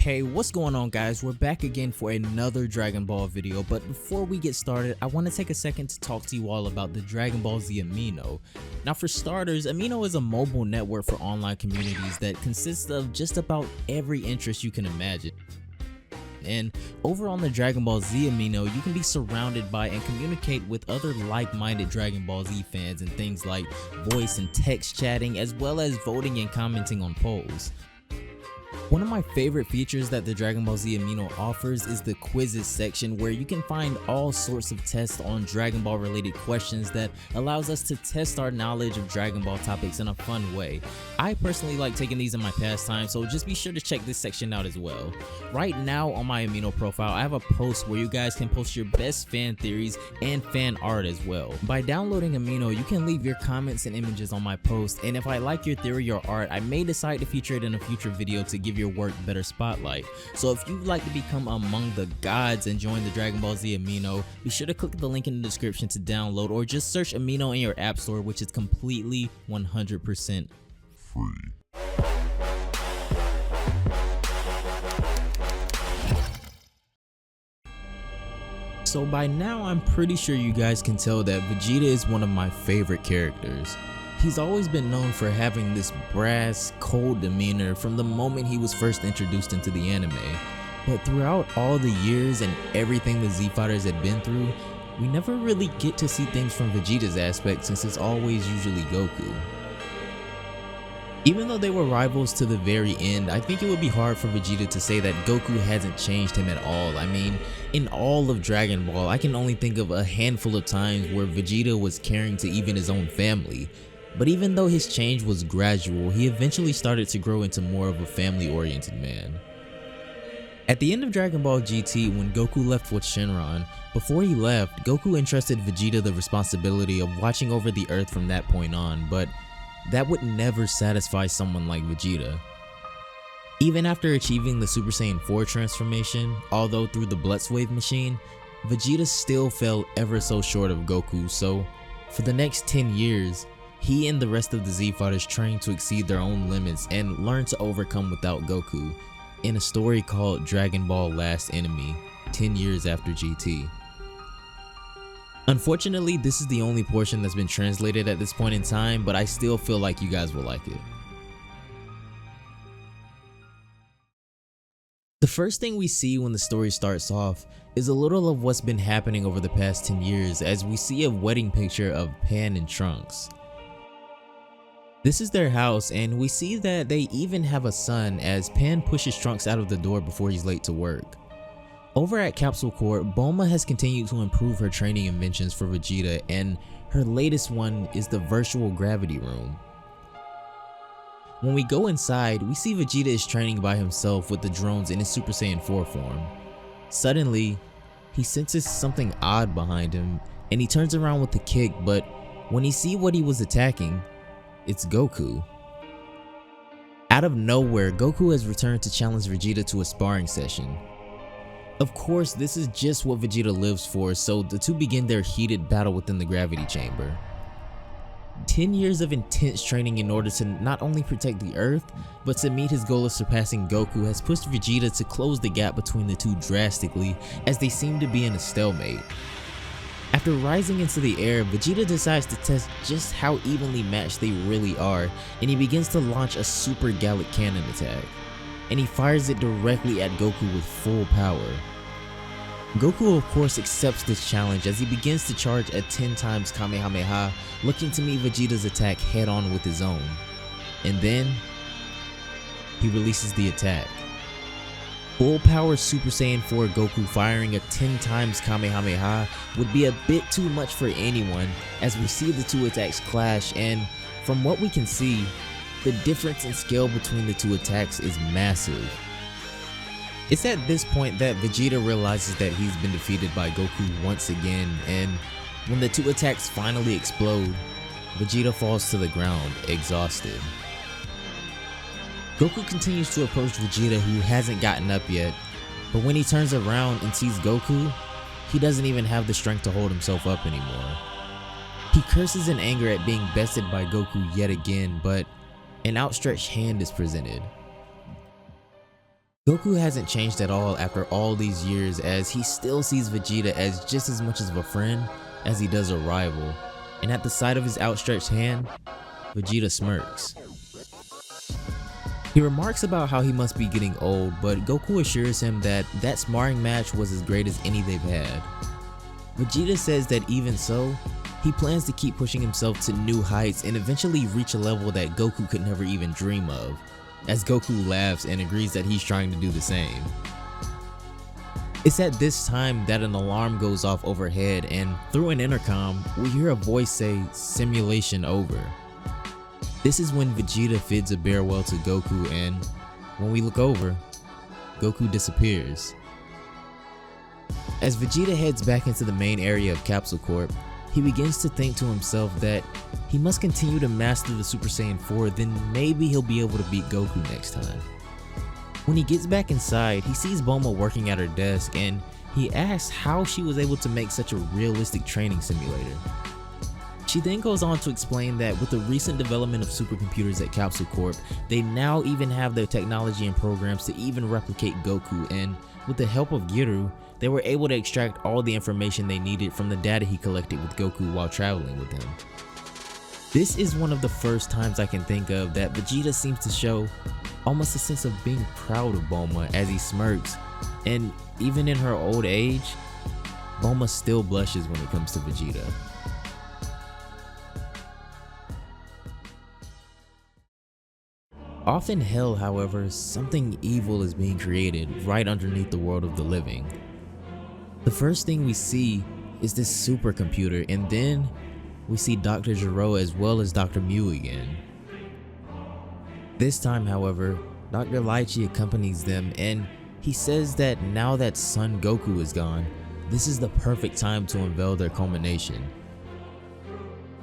Hey, what's going on guys? We're back again for another Dragon Ball video, but before we get started, I want to take a second to talk to you all about the Dragon Ball Z Amino. Now for starters, Amino is a mobile network for online communities that consists of just about every interest you can imagine. And over on the Dragon Ball Z Amino, you can be surrounded by and communicate with other like-minded Dragon Ball Z fans in things like voice and text chatting, as well as voting and commenting on polls. One of my favorite features that the Dragon Ball Z Amino offers is the quizzes section, where you can find all sorts of tests on Dragon Ball related questions that allows us to test our knowledge of Dragon Ball topics in a fun way. I personally like taking these in my pastime, so just be sure to check this section out as well. Right now on my Amino profile, I have a post where you guys can post your best fan theories and fan art as well. By downloading Amino, you can leave your comments and images on my post, and if I like your theory or art, I may decide to feature it in a future video to give your work better spotlight. So if you'd like to become among the gods and join the Dragon Ball Z Amino, be sure to click the link in the description to download, or just search Amino in your app store, which is completely 100% free. So by now I'm pretty sure you guys can tell that Vegeta is one of my favorite characters. He's always been known for having this brass, cold demeanor from the moment he was first introduced into the anime. But throughout all the years and everything the Z Fighters had been through, we never really get to see things from Vegeta's aspect, since it's always usually Goku. Even though they were rivals to the very end, I think it would be hard for Vegeta to say that Goku hasn't changed him at all. I mean, in all of Dragon Ball, I can only think of a handful of times where Vegeta was caring to even his own family. But even though his change was gradual, he eventually started to grow into more of a family-oriented man. At the end of Dragon Ball GT, when Goku left with Shenron, before he left, Goku entrusted Vegeta the responsibility of watching over the Earth from that point on, but that would never satisfy someone like Vegeta. Even after achieving the Super Saiyan 4 transformation, although through the Blitz Wave machine, Vegeta still fell ever so short of Goku, so for the next 10 years, he and the rest of the Z Fighters trained to exceed their own limits and learned to overcome without Goku, in a story called Dragon Ball Last Enemy, 10 years after GT. Unfortunately, this is the only portion that's been translated at this point in time, but I still feel like you guys will like it. The first thing we see when the story starts off is a little of what's been happening over the past 10 years, as we see a wedding picture of Pan and Trunks. This is their house, and we see that they even have a son, as Pan pushes Trunks out of the door before he's late to work. Over at Capsule Corp, Bulma has continued to improve her training inventions for Vegeta, and her latest one is the virtual gravity room. When we go inside, we see Vegeta is training by himself with the drones in his Super Saiyan 4 form. Suddenly, he senses something odd behind him, and he turns around with a kick, but when he sees what he was attacking, it's Goku. Out of nowhere, Goku has returned to challenge Vegeta to a sparring session. Of course, this is just what Vegeta lives for, so the two begin their heated battle within the gravity chamber. 10 years of intense training in order to not only protect the Earth, but to meet his goal of surpassing Goku has pushed Vegeta to close the gap between the two drastically, as they seem to be in a stalemate. After rising into the air, Vegeta decides to test just how evenly matched they really are, and he begins to launch a Super Gallic Cannon attack, and he fires it directly at Goku with full power. Goku of course accepts this challenge, as he begins to charge a 10 times Kamehameha, looking to meet Vegeta's attack head on with his own. And then, he releases the attack. Full power Super Saiyan 4 Goku firing a 10 times Kamehameha would be a bit too much for anyone, as we see the two attacks clash, and from what we can see, the difference in scale between the two attacks is massive. It's at this point that Vegeta realizes that he's been defeated by Goku once again, and when the two attacks finally explode, Vegeta falls to the ground, exhausted. Goku continues to approach Vegeta, who hasn't gotten up yet, but when he turns around and sees Goku, he doesn't even have the strength to hold himself up anymore. He curses in anger at being bested by Goku yet again, but an outstretched hand is presented. Goku hasn't changed at all after all these years, as he still sees Vegeta as just as much of a friend as he does a rival, and at the sight of his outstretched hand, Vegeta smirks. He remarks about how he must be getting old, but Goku assures him that that sparring match was as great as any they've had. Vegeta says that even so, he plans to keep pushing himself to new heights and eventually reach a level that Goku could never even dream of, as Goku laughs and agrees that he's trying to do the same. It's at this time that an alarm goes off overhead, and through an intercom, we hear a voice say, "Simulation over." This is when Vegeta bids a farewell to Goku, and when we look over, Goku disappears. As Vegeta heads back into the main area of Capsule Corp, he begins to think to himself that he must continue to master the Super Saiyan 4, then maybe he'll be able to beat Goku next time. When he gets back inside, he sees Bulma working at her desk, and he asks how she was able to make such a realistic training simulator. She then goes on to explain that with the recent development of supercomputers at Capsule Corp, they now even have the technology and programs to even replicate Goku, and with the help of Giru, they were able to extract all the information they needed from the data he collected with Goku while traveling with him. This is one of the first times I can think of that Vegeta seems to show almost a sense of being proud of Bulma as he smirks, and even in her old age, Bulma still blushes when it comes to Vegeta. Off in hell, however, something evil is being created right underneath the world of the living. The first thing we see is this supercomputer, and then we see Dr. Gero as well as Dr. Mew again. This time, however, Dr. Lychee accompanies them, and he says that now that Son Goku is gone, this is the perfect time to unveil their culmination.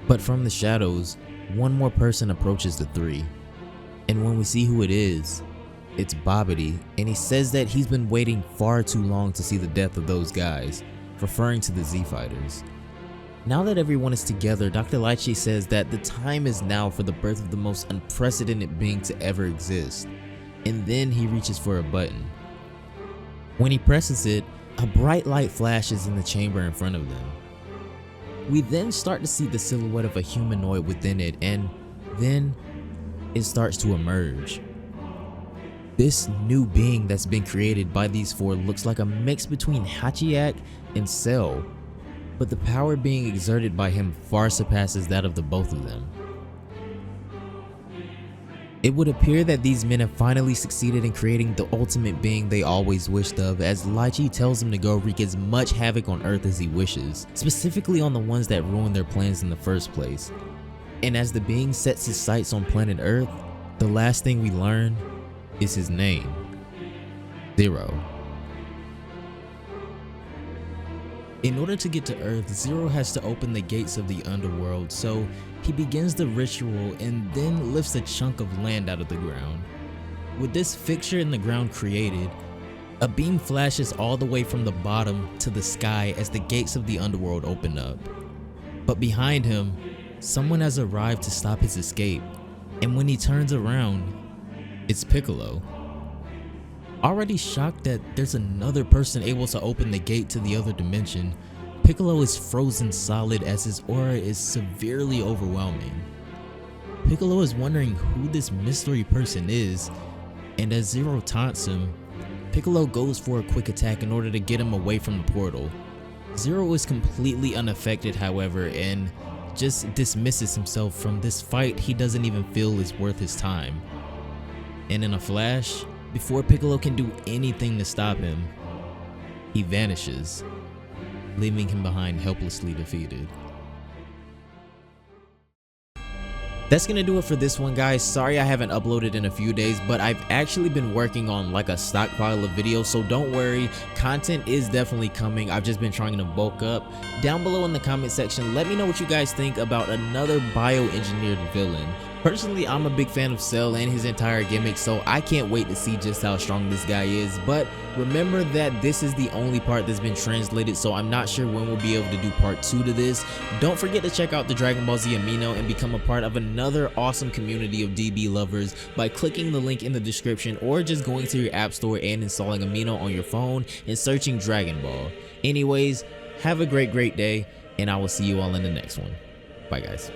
But from the shadows, one more person approaches the three. And when we see who it is, it's Babidi, and he says that he's been waiting far too long to see the death of those guys, referring to the Z Fighters. Now that everyone is together, Dr. Lychee says that the time is now for the birth of the most unprecedented being to ever exist, and then he reaches for a button. When he presses it, a bright light flashes in the chamber in front of them. We then start to see the silhouette of a humanoid within it, and then it starts to emerge. This new being that's been created by these four looks like a mix between Hachiyak and Cell, but the power being exerted by him far surpasses that of the both of them. It would appear that these men have finally succeeded in creating the ultimate being they always wished of, as Lychee tells him to go wreak as much havoc on Earth as he wishes, specifically on the ones that ruined their plans in the first place. And as the being sets his sights on planet Earth, the last thing we learn is his name, Zero. In order to get to Earth, Zero has to open the gates of the underworld, so he begins the ritual and then lifts a chunk of land out of the ground. With this fixture in the ground created, a beam flashes all the way from the bottom to the sky as the gates of the underworld open up. But behind him, someone has arrived to stop his escape, and when he turns around, it's Piccolo. Already shocked that there's another person able to open the gate to the other dimension, Piccolo is frozen solid as his aura is severely overwhelming. Piccolo is wondering who this mystery person is, and as Zero taunts him, Piccolo goes for a quick attack in order to get him away from the portal. Zero is completely unaffected, however, and just dismisses himself from this fight he doesn't even feel is worth his time. And in a flash, before Piccolo can do anything to stop him, he vanishes, leaving him behind helplessly defeated. That's gonna do it for this one, guys. Sorry I haven't uploaded in a few days, but I've actually been working on like a stockpile of videos, so don't worry, content is definitely coming. I've just been trying to bulk up. Down below in the comment section, let me know what you guys think about another bioengineered villain. Personally, I'm a big fan of Cell and his entire gimmick, so I can't wait to see just how strong this guy is. But remember that this is the only part that's been translated, so I'm not sure when we'll be able to do part 2 to this. Don't forget to check out the Dragon Ball Z Amino and become a part of another awesome community of DB lovers by clicking the link in the description, or just going to your app store and installing Amino on your phone and searching Dragon Ball. Anyways, have a great day, and I will see you all in the next one. Bye guys.